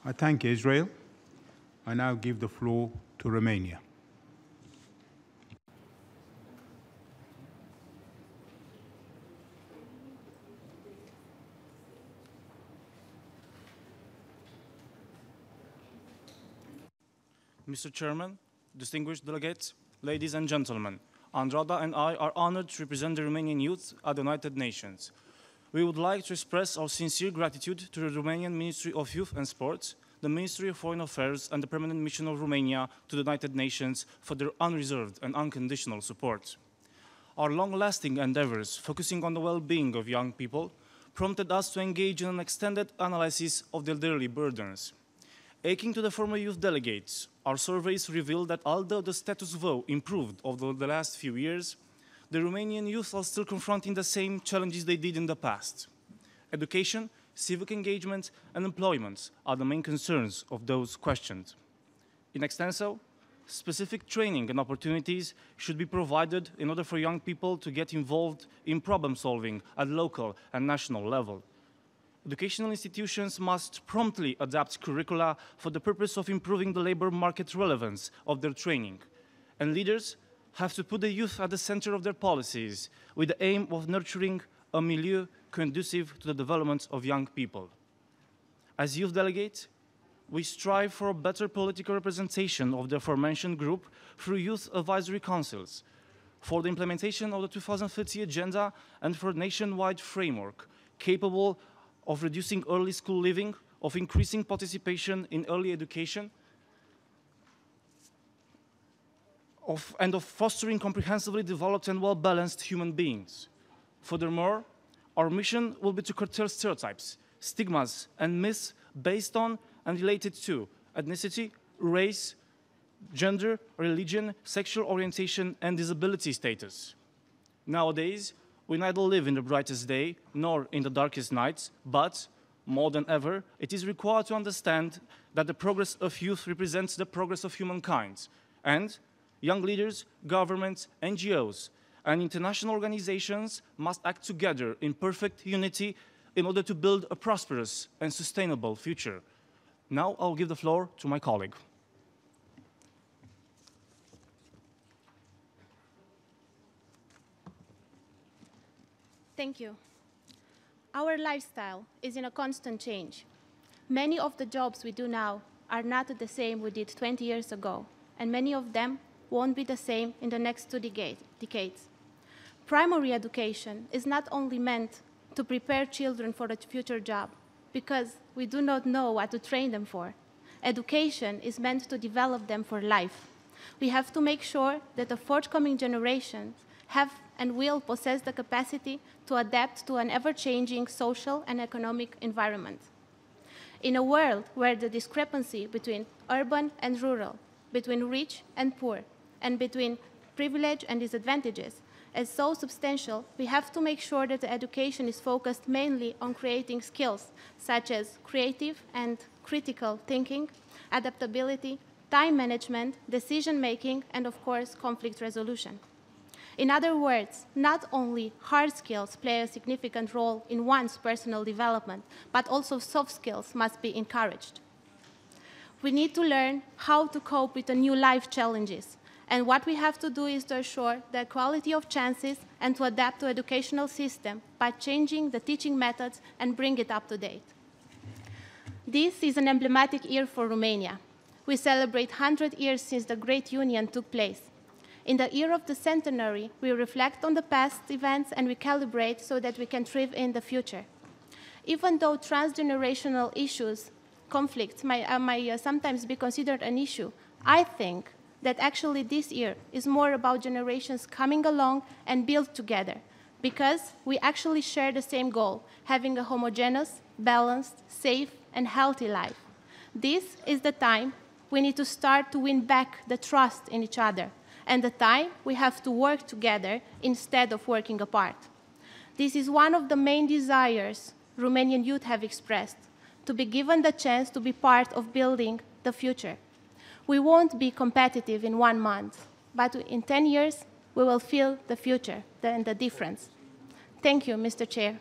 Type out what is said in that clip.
I thank Israel. I now give the floor to Romania. Mr. Chairman, distinguished delegates, ladies and gentlemen, Andrada and I are honored to represent the Romanian youth at the United Nations. We would like to express our sincere gratitude to the Romanian Ministry of Youth and Sports, the Ministry of Foreign Affairs, and the Permanent Mission of Romania to the United Nations for their unreserved and unconditional support. Our long-lasting endeavors, focusing on the well-being of young people, prompted us to engage in an extended analysis of their daily burdens. Akin to the former youth delegates, our surveys revealed that although the status quo improved over the last few years, the Romanian youth are still confronting the same challenges they did in the past. Education, civic engagement, and employment are the main concerns of those questioned. In extenso, specific training and opportunities should be provided in order for young people to get involved in problem solving at local and national level. Educational institutions must promptly adapt curricula for the purpose of improving the labor market relevance of their training. And leaders have to put the youth at the center of their policies with the aim of nurturing a milieu conducive to the development of young people. As youth delegates, we strive for a better political representation of the aforementioned group through youth advisory councils, for the implementation of the 2030 agenda, and for a nationwide framework capable of reducing early school leaving, of increasing participation in early education, and of fostering comprehensively developed and well-balanced human beings. Furthermore, our mission will be to curtail stereotypes, stigmas, and myths based on and related to ethnicity, race, gender, religion, sexual orientation, and disability status. Nowadays, we neither live in the brightest day nor in the darkest nights, but more than ever, it is required to understand that the progress of youth represents the progress of humankind. And young leaders, governments, NGOs, and international organizations must act together in perfect unity in order to build a prosperous and sustainable future. Now I'll give the floor to my colleague. Thank you. Our lifestyle is in a constant change. Many of the jobs we do now are not the same we did 20 years ago, and many of them won't be the same in the next 2 decades. Primary education is not only meant to prepare children for a future job, because we do not know what to train them for. Education is meant to develop them for life. We have to make sure that the forthcoming generations have and will possess the capacity to adapt to an ever-changing social and economic environment. In a world where the discrepancy between urban and rural, between rich and poor, and between privilege and disadvantages is so substantial, we have to make sure that the education is focused mainly on creating skills such as creative and critical thinking, adaptability, time management, decision-making, and of course, conflict resolution. In other words, not only hard skills play a significant role in one's personal development, but also soft skills must be encouraged. We need to learn how to cope with the new life challenges, and what we have to do is to assure the equality of chances and to adapt to educational system by changing the teaching methods and bring it up to date. This is an emblematic year for Romania. We celebrate 100 years since the Great Union took place. In the year of the centenary, we reflect on the past events and we calibrate so that we can thrive in the future. Even though transgenerational issues, conflicts might sometimes be considered an issue, I think that actually this year is more about generations coming along and build together, because we actually share the same goal, having a homogeneous, balanced, safe, and healthy life. This is the time we need to start to win back the trust in each other, and the time we have to work together instead of working apart. This is one of the main desires Romanian youth have expressed, to be given the chance to be part of building the future. We won't be competitive in 1 month, but in 10 years, we will feel the future and the difference. Thank you, Mr. Chair.